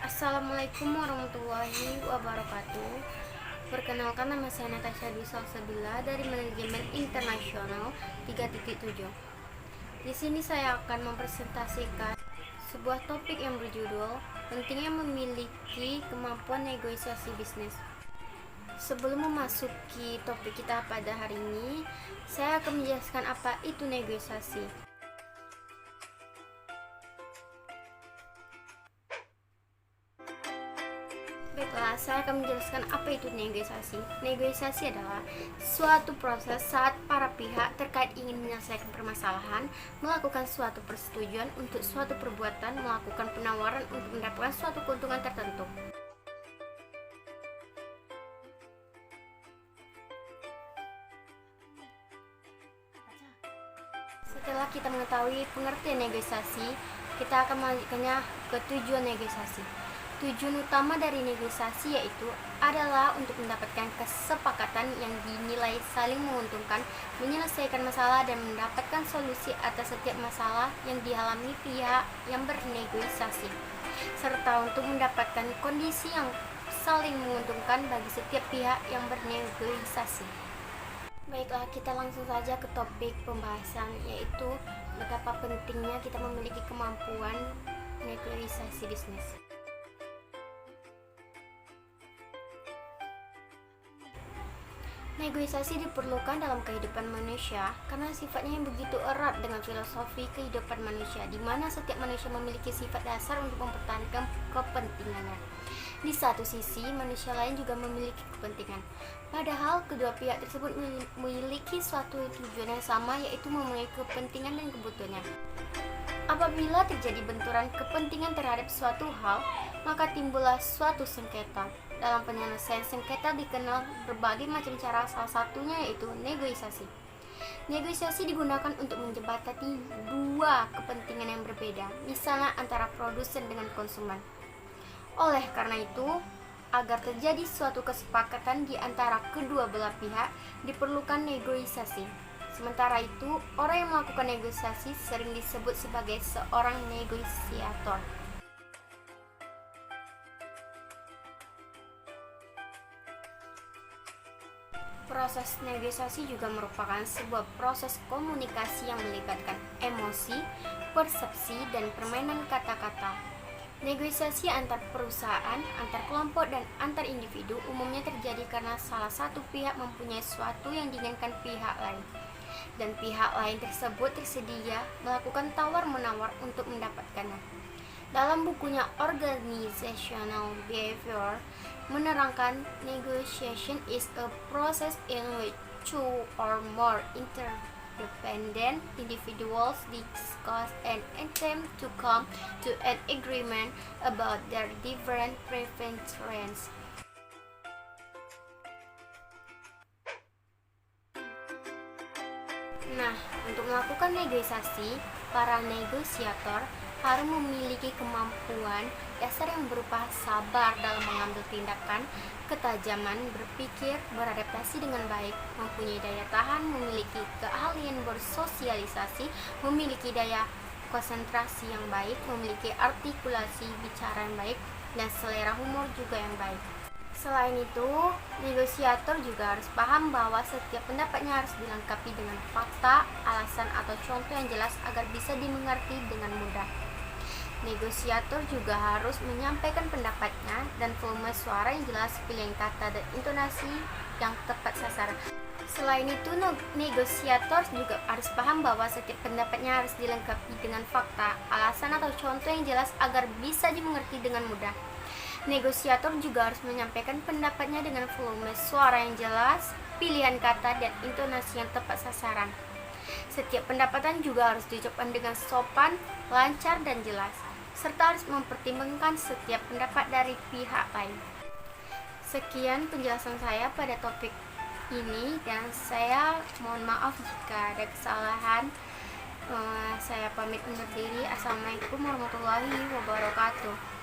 Assalamualaikum warahmatullahi wabarakatuh. Perkenalkan, nama saya Natasha Dwi Salsabila dari Manajemen Internasional 3.7. Di sini saya akan mempresentasikan sebuah topik yang berjudul pentingnya memiliki kemampuan negosiasi bisnis. Sebelum memasuki topik kita pada hari ini, saya akan menjelaskan apa itu negosiasi. Baiklah, saya akan menjelaskan apa itu negosiasi. Negosiasi adalah suatu proses saat para pihak terkait ingin menyelesaikan permasalahan, melakukan suatu persetujuan untuk suatu perbuatan, melakukan penawaran untuk mendapatkan suatu keuntungan tertentu. Setelah kita mengetahui pengertian negosiasi, kita akan melanjutkannya ke tujuan negosiasi. Tujuan utama dari negosiasi yaitu adalah untuk mendapatkan kesepakatan yang dinilai saling menguntungkan, menyelesaikan masalah dan mendapatkan solusi atas setiap masalah yang dialami pihak yang bernegosiasi, serta untuk mendapatkan kondisi yang saling menguntungkan bagi setiap pihak yang bernegosiasi. Baiklah, kita langsung saja ke topik pembahasan, yaitu betapa pentingnya kita memiliki kemampuan negosiasi bisnis. Negosiasi diperlukan dalam kehidupan manusia karena sifatnya yang begitu erat dengan filosofi kehidupan manusia, di mana setiap manusia memiliki sifat dasar untuk mempertahankan kepentingannya. Di satu sisi, manusia lain juga memiliki kepentingan. Padahal kedua pihak tersebut memiliki suatu tujuan yang sama, yaitu memenuhi kepentingan dan kebutuhannya. Apabila terjadi benturan kepentingan terhadap suatu hal, maka timbullah suatu sengketa. Dalam penyelesaian sengketa dikenal berbagai macam cara, salah satunya yaitu negosiasi. Negosiasi digunakan untuk menjembatani dua kepentingan yang berbeda, misalnya antara produsen dengan konsumen. Oleh karena itu, agar terjadi suatu kesepakatan di antara kedua belah pihak, diperlukan negosiasi. Sementara itu, orang yang melakukan negosiasi sering disebut sebagai seorang negosiator. Proses negosiasi juga merupakan sebuah proses komunikasi yang melibatkan emosi, persepsi, dan permainan kata-kata. Negosiasi antar perusahaan, antar kelompok, dan antar individu umumnya terjadi karena salah satu pihak mempunyai sesuatu yang diinginkan pihak lain, dan pihak lain tersebut tersedia melakukan tawar-menawar untuk mendapatkannya. Dalam bukunya Organizational Behavior menerangkan, negotiation is a process in which two or more interdependent individuals discuss and attempt to come to an agreement about their different preferences. Nah, untuk melakukan negosiasi, para negosiator harus memiliki kemampuan dasar yang berupa sabar dalam mengambil tindakan, ketajaman berpikir, beradaptasi dengan baik, mempunyai daya tahan, memiliki keahlian bersosialisasi, memiliki daya konsentrasi yang baik, memiliki artikulasi bicara yang baik, dan selera humor juga yang baik. Selain itu, negosiator juga harus paham bahwa setiap pendapatnya harus dilengkapi dengan fakta, alasan, atau contoh yang jelas agar bisa dimengerti dengan mudah. Negosiator juga harus menyampaikan pendapatnya dan volume suara yang jelas, pilihan kata, dan intonasi yang tepat sasaran. Selain itu, negosiator juga harus paham bahwa setiap pendapatnya harus dilengkapi dengan fakta, alasan, atau contoh yang jelas agar bisa dimengerti dengan mudah. Negosiator juga harus menyampaikan pendapatnya dengan volume suara yang jelas, pilihan kata, dan intonasi yang tepat sasaran. Setiap pendapatan juga harus diucapkan dengan sopan, lancar, dan jelas, serta harus mempertimbangkan setiap pendapat dari pihak lain. Sekian penjelasan saya pada topik ini, dan saya mohon maaf jika ada kesalahan. Saya pamit undur diri. Assalamualaikum warahmatullahi wabarakatuh.